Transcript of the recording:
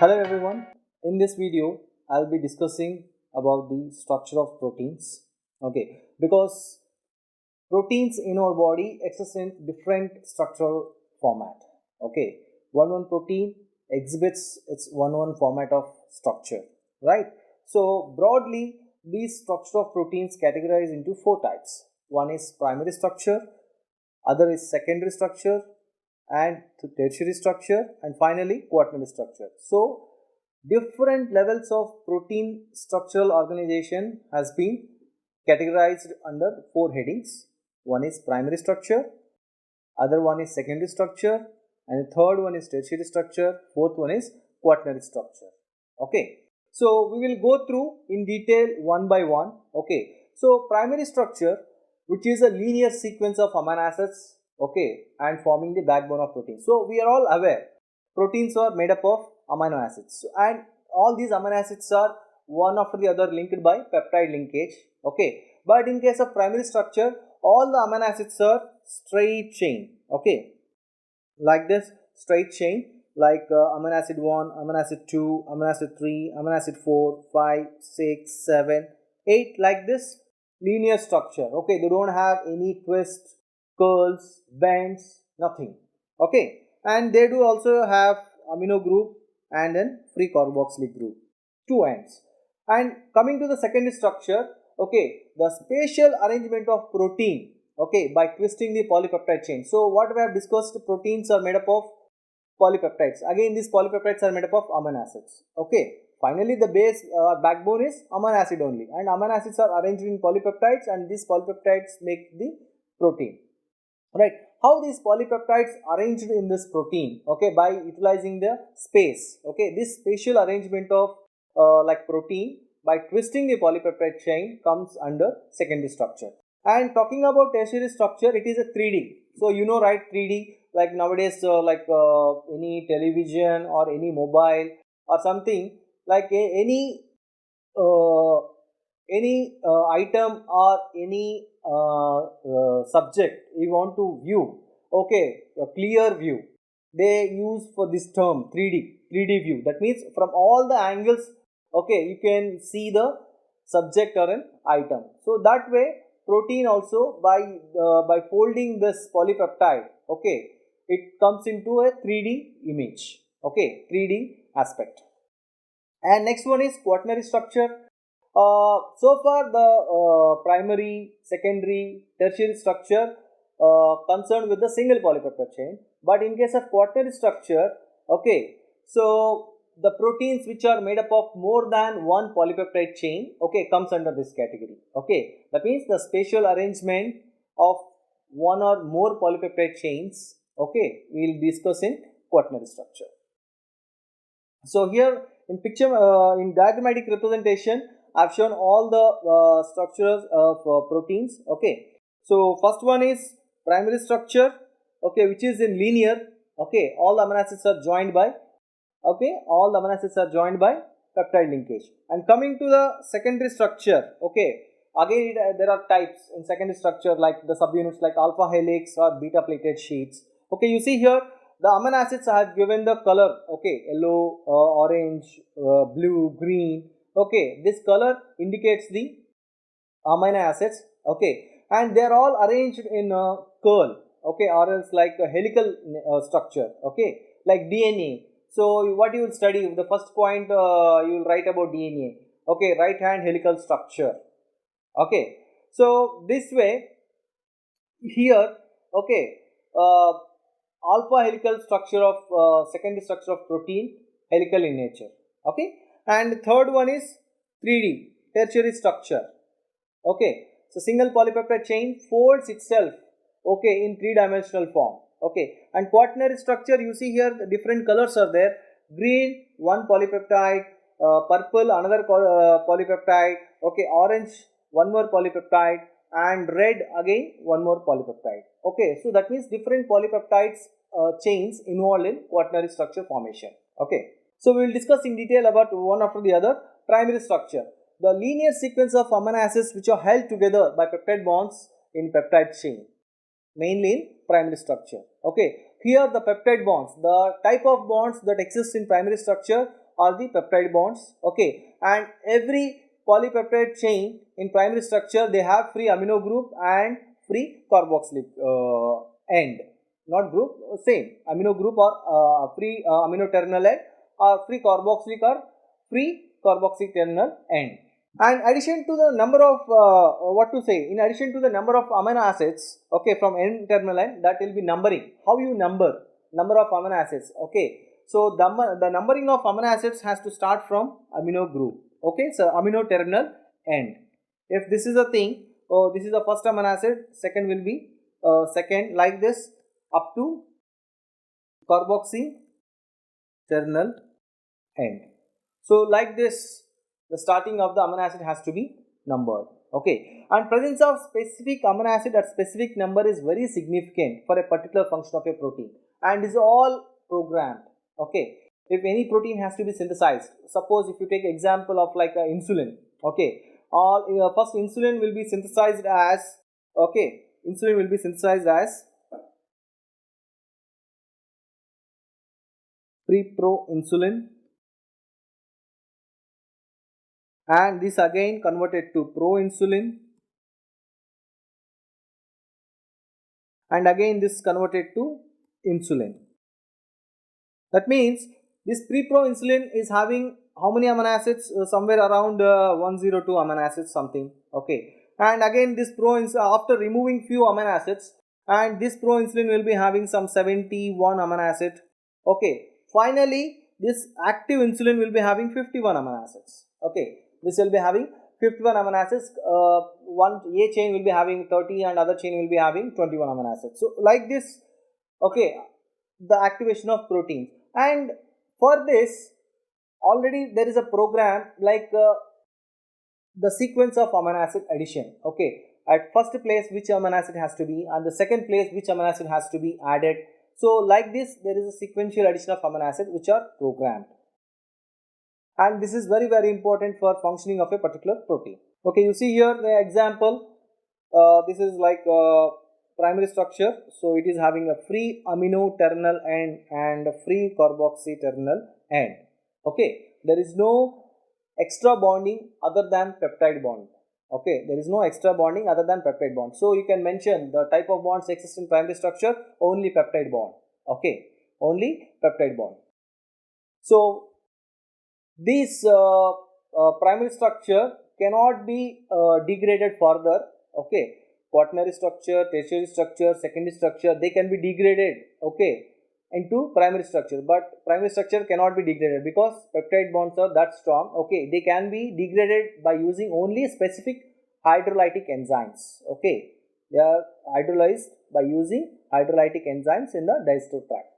Hello everyone, in this video I'll be discussing about the structure of proteins. Okay, because proteins in our body exist in different structural format. Okay, one protein exhibits its one format of structure, right? So broadly these structure of proteins categorize into four types. One is primary structure, other is secondary structure, and tertiary structure, and finally quaternary structure. So different levels of protein structural organization has been categorized under four headings. One is primary structure, other one is secondary structure, and the third one is tertiary structure, fourth one is quaternary structure. Okay, so we will go through in detail one by one. Okay, so primary structure, which is a linear sequence of amino acids, okay, and forming the backbone of protein. So we are all aware proteins are made up of amino acids, and all these amino acids are one after the other linked by peptide linkage. Okay, but in case of primary structure, all the amino acids are straight chain. Okay, like this straight chain, like amino acid 1, amino acid 2, amino acid 3, amino acid 4, 5, 6, 7, 8, like this linear structure. Okay, they don't have any twists, curls, bends, nothing. Okay, and they do also have amino group and then free carboxylic group, two ends. And coming to the secondary structure, okay, the spatial arrangement of protein, okay, by twisting the polypeptide chain. So what we have discussed, proteins are made up of polypeptides. Again, these polypeptides are made up of amino acids. Okay, finally the base backbone is amino acid only, and amino acids are arranged in polypeptides, and these polypeptides make the protein. Right, how these polypeptides arranged in this protein? Okay, by utilizing the space. Okay, this spatial arrangement of like protein by twisting the polypeptide chain comes under secondary structure. And talking about tertiary structure, it is a 3D. So you know, right, 3D, like nowadays any television or any mobile or something, like any item or any subject you want to view, okay, a clear view, they use for this term 3D view. That means from all the angles, okay, you can see the subject or an item. So that way protein also by folding this polypeptide, okay, it comes into a 3D image, okay, 3D aspect. And next one is quaternary structure. So far the primary, secondary, tertiary structure concerned with the single polypeptide chain, but in case of quaternary structure, okay, so the proteins which are made up of more than one polypeptide chain, okay, comes under this category. Okay, that means the spatial arrangement of one or more polypeptide chains, okay, we will discuss in quaternary structure. So here in picture, in diagrammatic representation, I have shown all the structures of proteins. Okay, so first one is primary structure, okay, which is in linear. Okay, all the amino acids are joined by, okay, all the amino acids are joined by peptide linkage. And coming to the secondary structure, okay, again there are types in secondary structure, like the subunits like alpha helix or beta plated sheets. Okay, you see here the amino acids have given the color, okay, yellow, orange, blue, green. Okay, this color indicates the amino acids, okay, and they are all arranged in a curl, okay, or else like a helical structure, okay, like DNA. So what you will study, the first point you will write about DNA, okay, right hand helical structure. Okay, so this way here, okay, alpha helical structure of secondary structure of protein, helical in nature. Okay, and third one is 3D tertiary structure. Okay, so single polypeptide chain folds itself, okay, in three-dimensional form. Okay, and quaternary structure, you see here the different colors are there. Green, one polypeptide, purple, another polypeptide, okay, orange, one more polypeptide, and red again one more polypeptide. Okay, so that means different polypeptides chains involved in quaternary structure formation. Okay, so we will discuss in detail about one after the other. Primary structure, the linear sequence of amino acids which are held together by peptide bonds in peptide chain, mainly in primary structure. Okay, here the peptide bonds, the type of bonds that exist in primary structure are the peptide bonds. Okay, and every polypeptide chain in primary structure, they have free amino group and free carboxylic end. Not group, same amino group or free amino terminal end, or free carboxylic or free carboxylic terminal end. And addition to the number of in addition to the number of amino acids, okay, from N terminal end, that will be numbering. How you number of amino acids? Okay, so the numbering of amino acids has to start from amino group. Okay, so amino terminal end. If this is a thing, this is the first amino acid, second will be second, like this up to carboxy terminal end. So like this, the starting of the amino acid has to be numbered. Okay, and presence of specific amino acid at specific number is very significant for a particular function of a protein, and is all programmed. Okay, if any protein has to be synthesized, suppose if you take example of like insulin, okay, all first insulin will be synthesized as, okay, insulin will be synthesized as pre-proinsulin, and this again converted to proinsulin, and again this converted to insulin. That means this pre-proinsulin is having how many amino acids? Somewhere around 102 amino acids something. Okay, and again this after removing few amino acids, and this proinsulin will be having some 71 amino acid. Okay, finally this active insulin will be having 51 amino acids. Okay, this will be having 51 amino acids. One A chain will be having 30 and other chain will be having 21 amino acids. So like this, okay, the activation of proteins. And for this, already there is a program like the sequence of amino acid addition. Okay, at first place which amino acid has to be, and the second place which amino acid has to be added. So like this, there is a sequential addition of amino acid which are programmed, and this is very important for functioning of a particular protein. Okay, you see here the example. This is like primary structure, so it is having a free amino terminal end and a free carboxy terminal end. Okay, there is no extra bonding other than peptide bond. Okay, there is no extra bonding other than peptide bond. So you can mention the type of bonds exist in primary structure, only peptide bond. Okay, only peptide bond. So this primary structure cannot be degraded further. Okay, quaternary structure, tertiary structure, secondary structure, they can be degraded, okay, into primary structure, but primary structure cannot be degraded because peptide bonds are that strong. Okay, they can be degraded by using only specific hydrolytic enzymes. Okay, they are hydrolyzed by using hydrolytic enzymes in the digestive tract.